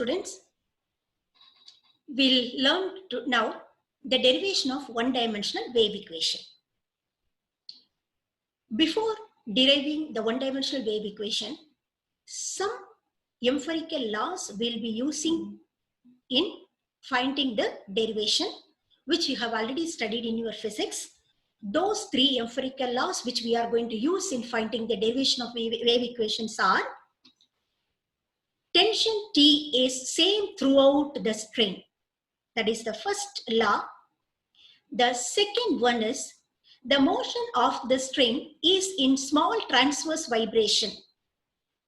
Students, we'll learn now the derivation of one-dimensional wave equation. Before deriving the one-dimensional wave equation, some empirical laws we'll be using in finding the derivation, which you have already studied in your physics. Those three empirical laws which we are going to use in finding the derivation of wave equations are: tension T is same throughout the string. That is the first law. The second one is the motion of the string is in small transverse vibration.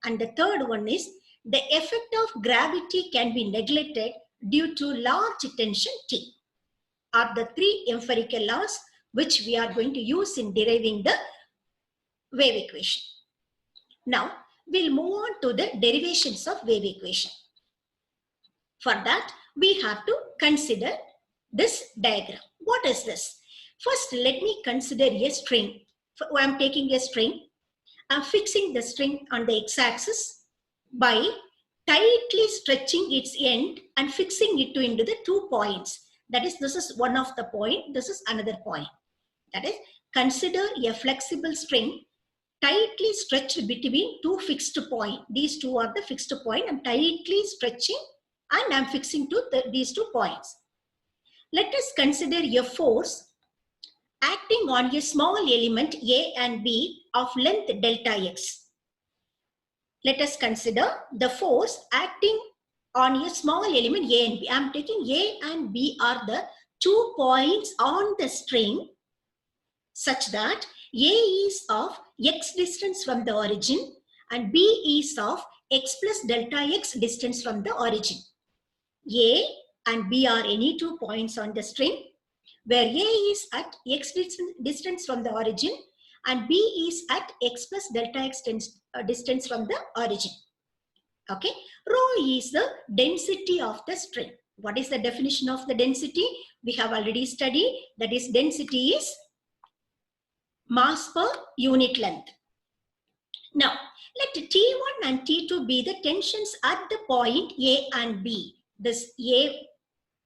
And the third one is the effect of gravity can be neglected due to large tension T. Are the three empirical laws which we are going to use in deriving the wave equation. Now we'll move on to the derivations of wave equation. For that we have to consider this diagram. What is this? First, let me consider a string. I'm taking a string. I'm fixing the string on the x-axis by tightly stretching its end and fixing it into the 2 points. That is, this is one of the point, this is another point. That is, consider a flexible string tightly stretched between 2 fixed points. These two are the fixed point. I'm tightly stretching and I'm fixing to these 2 points. Let us consider a force acting on a small element A and B of length delta x. Let us consider the force acting on a small element A and B. I am taking A and B are the 2 points on the string such that A is of x distance from the origin and B is of x plus delta x distance from the origin. A and B are any 2 points on the string where A is at x distance from the origin and B is at x plus delta x distance from the origin. Okay, rho is the density of the string. What is the definition of the density? We have already studied. That is, density is mass per unit length. Now, let T1 and T2 be the tensions at the point A and B. This A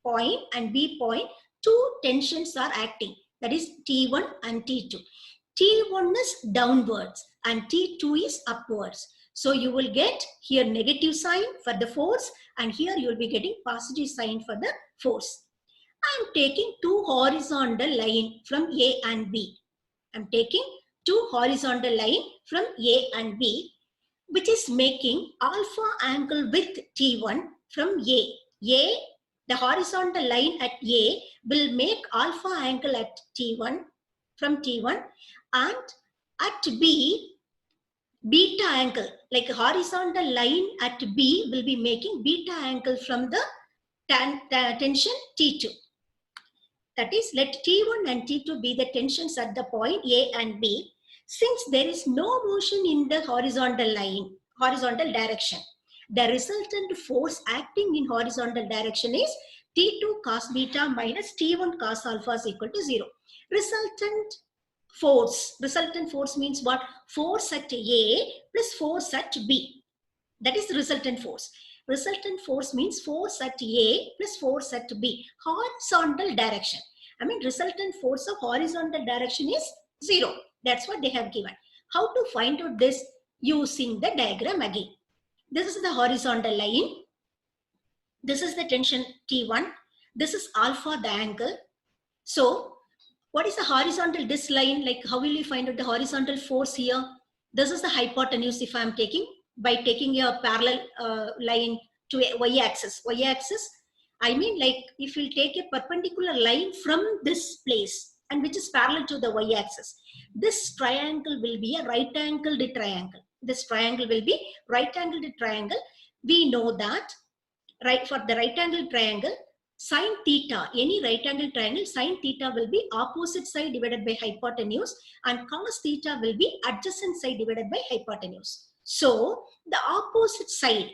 point and B point, 2 tensions are acting. That is T1 and T2. T1 is downwards and T2 is upwards. So you will get here negative sign for the force and here you will be getting positive sign for the force. I am taking 2 horizontal lines from A and B. I am taking 2 horizontal lines from A and B, which is making alpha angle with T1 from A. The horizontal line at A will make alpha angle at T1 from T1 and at B beta angle, like a horizontal line at B will be making beta angle from the tension T2. That is, let T1 and T2 be the tensions at the point A and B. Since there is no motion in the horizontal line, horizontal direction, the resultant force acting in horizontal direction is T2 cos beta minus T1 cos alpha is equal to 0. Resultant force means what? Force at A plus force at B. That is resultant force. Resultant force means force at A plus force at B. Horizontal direction. I mean, resultant force of horizontal direction is 0. That's what they have given. How to find out this? Using the diagram again. This is the horizontal line. This is the tension T1. This is alpha, the angle. So, what is the horizontal, this line? Like, how will you find out the horizontal force here? This is the hypotenuse if I am taking, by taking a parallel line to a y-axis. Y-axis, I mean, like, if you take a perpendicular line from this place and which is parallel to the y-axis, this triangle will be a right-angled triangle. This triangle will be right-angled triangle. We know that for the right-angled triangle, sine theta, any right-angled triangle, sine theta will be opposite side divided by hypotenuse and cos theta will be adjacent side divided by hypotenuse. So the opposite side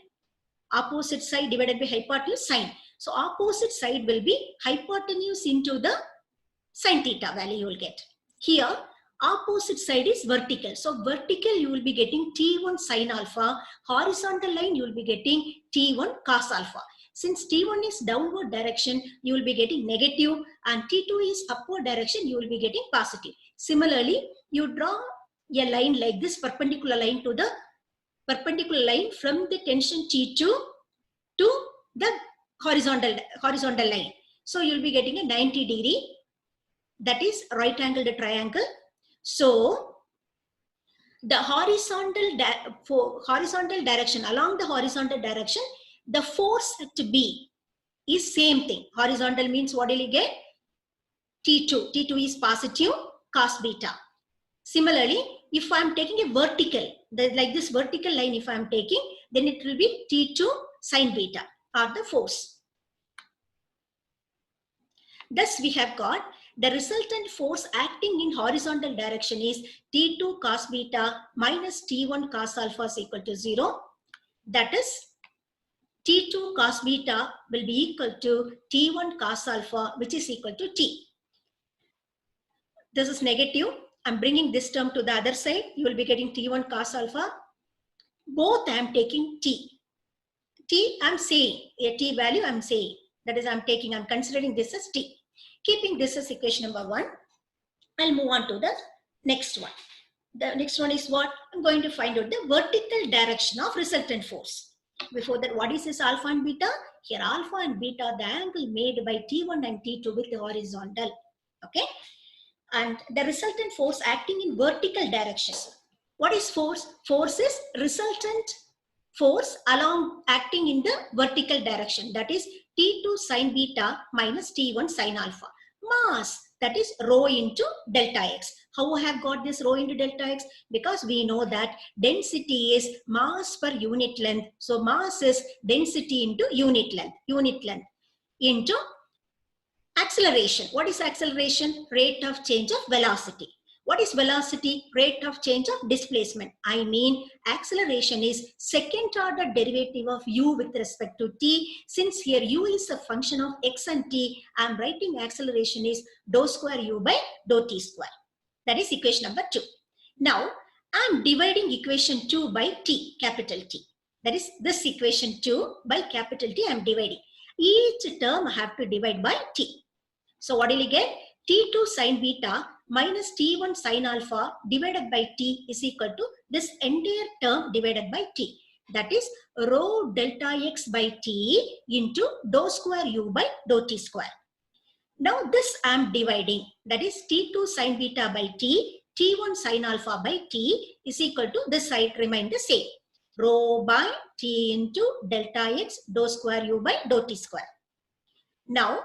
divided by hypotenuse, sine. So opposite side will be hypotenuse into the sine theta value you will get. Here Opposite side is vertical. So vertical you will be getting T1 sine alpha. Horizontal line you will be getting T1 cos alpha. Since T1 is downward direction, you will be getting negative, and T2 is upward direction, you will be getting positive. Similarly, you draw a line like this, perpendicular line to the perpendicular line from the tension T2 to the horizontal line. So you will be getting a 90 degree, that is right angled triangle. So the horizontal direction, along the horizontal direction, the force to be is same thing. Horizontal means what will you get? T2. T2 is positive cos beta. Similarly, if I am taking a vertical, like this vertical line if I am taking, then it will be T2 sin beta, or the force. Thus we have got the resultant force acting in horizontal direction is T2 cos beta minus T1 cos alpha is equal to 0. That is, T2 cos beta will be equal to T1 cos alpha, which is equal to T. This is negative. I'm bringing this term to the other side. You will be getting T1 cos alpha. Both I am taking T. T I'm saying, a T value I'm saying. That is, I'm considering this as T. Keeping this as equation number 1, I'll move on to the next one. The next one is what? I'm going to find out the vertical direction of resultant force. Before that, what is this alpha and beta? Here alpha and beta, the angle made by T1 and T2 with the horizontal. Okay. And the resultant force acting in vertical direction. What is force? Force is resultant force acting in the vertical direction. That is T2 sin beta minus T1 sin alpha. Mass, that is rho into delta x. How I have got this rho into delta x? Because we know that density is mass per unit length. So mass is density into unit length into acceleration. What is acceleration? Rate of change of velocity. What is velocity? Rate of change of displacement. I mean, acceleration is second order derivative of u with respect to t. Since here u is a function of x and t, I am writing acceleration is dou square u by dou t square. That is equation number 2. Now, I am dividing equation 2 by t, capital T. That is this equation 2 by capital T I am dividing. Each term I have to divide by t. So what will you get? T2 sin beta minus T1 sin alpha divided by T is equal to this entire term divided by T. That is rho delta x by T into dou square u by dou t square. Now this I am dividing. That is T2 sin beta by T, T1 sin alpha by T is equal to this side remain the same. Rho by T into delta x dou square u by dou t square. Now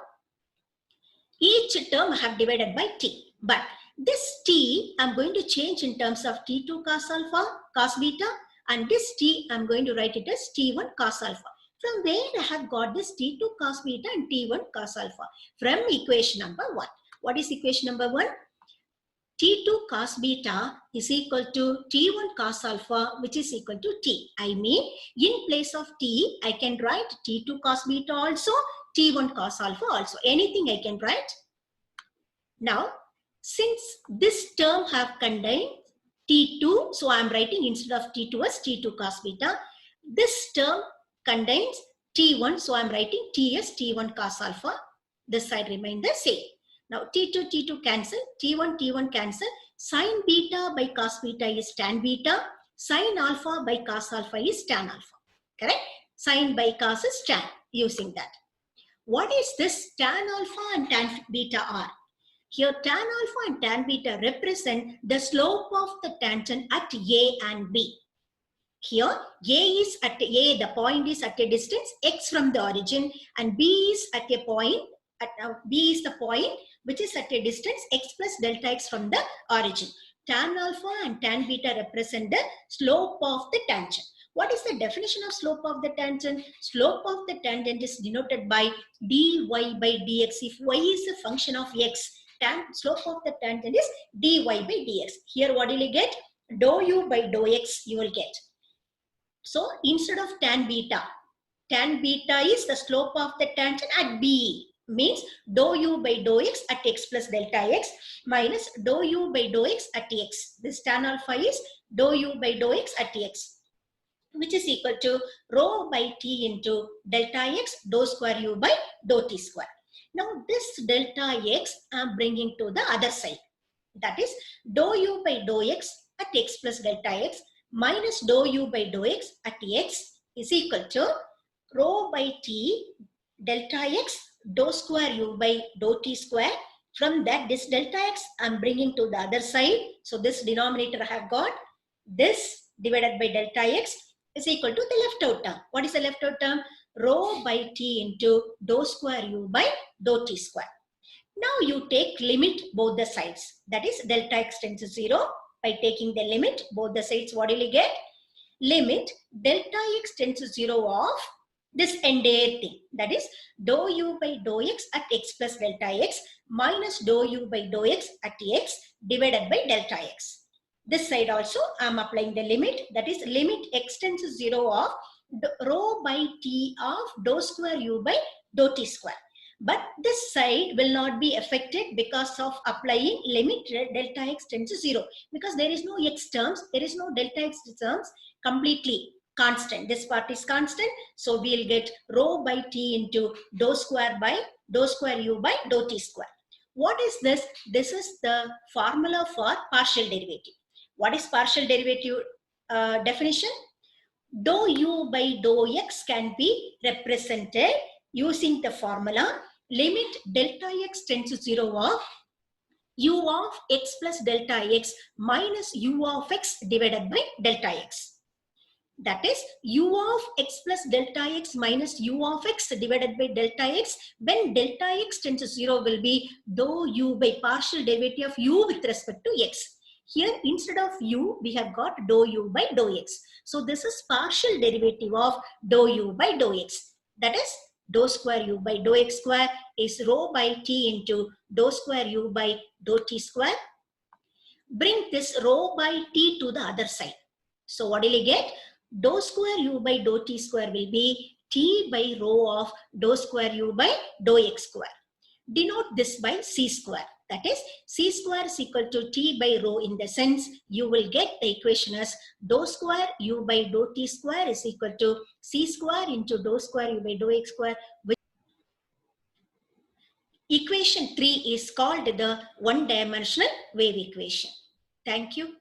each term I have divided by T. But this T I'm going to change in terms of T2 cos alpha, cos beta, and this T I'm going to write it as T1 cos alpha. From where I have got this T2 cos beta and T1 cos alpha? From equation number 1. What is equation number 1? T2 cos beta is equal to T1 cos alpha, which is equal to T. I mean, in place of T, I can write T2 cos beta also, T1 cos alpha also. Anything I can write. Now, since this term have contained T2, so I am writing instead of T2 as T2 cos beta. This term contains T1, so I am writing T as T1 cos alpha. This side remain the same. Now, T2, T2 cancel, T1, T1 cancel. Sin beta by cos beta is tan beta. Sin alpha by cos alpha is tan alpha. Correct? Sin by cos is tan, using that. What is this tan alpha and tan beta are? Here tan alpha and tan beta represent the slope of the tangent at A and B. Here A is at A, the point is at a distance x from the origin, and B is at a point, B is the point which is at a distance x plus delta x from the origin. Tan alpha and tan beta represent the slope of the tangent. What is the definition of slope of the tangent? Slope of the tangent is denoted by dy by dx. If y is a function of x, slope of the tangent is dy by dx. Here what will you get? Dou u by dou x you will get. So instead of tan beta is the slope of the tangent at B. means dou u by dou x at x plus delta x minus dou u by dou x at x. This tan alpha is dou u by dou x at x, which is equal to rho by t into delta x dou square u by dou t square. Now this delta x I am bringing to the other side. That is dou u by dou x at x plus delta x minus dou u by dou x at x is equal to rho by t delta x dou square u by dou t square. From that, this delta x I am bringing to the other side. So this denominator I have got this divided by delta x is equal to the left out term. What is the left out term? Rho by t into dou square u by dou t square. Now you take limit both the sides. That is delta x tends to 0. By taking the limit both the sides, what will you get? Limit delta x tends to 0 of this entire thing. That is dou u by dou x at x plus delta x minus dou u by dou x at x divided by delta x. This side also I am applying the limit. That is limit x tends to 0 of rho by t of dou square u by dou t square. But this side will not be affected because of applying limit delta x tends to 0. Because there is no x terms, there is no delta x terms, completely constant. This part is constant. So we will get rho by t into dou square u by dou t square. What is this? This is the formula for partial derivative. What is partial derivative definition? Dou u by dou x can be represented using the formula limit delta x tends to 0 of u of x plus delta x minus u of x divided by delta x. That is u of x plus delta x minus u of x divided by delta x. When delta x tends to 0 will be dou u by partial derivative of u with respect to x. Here instead of u we have got dou u by dou x. So this is partial derivative of dou u by dou x. That is dou square u by dou x square is rho by t into dou square u by dou t square. Bring this rho by t to the other side. So what will you get? Dou square u by dou t square will be t by rho of dou square u by dou x square. Denote this by c square. That is c square is equal to t by rho. In the sense you will get the equation as dou square u by dou t square is equal to c square into dou square u by dou x square. Equation 3 is called the one-dimensional wave equation. Thank you.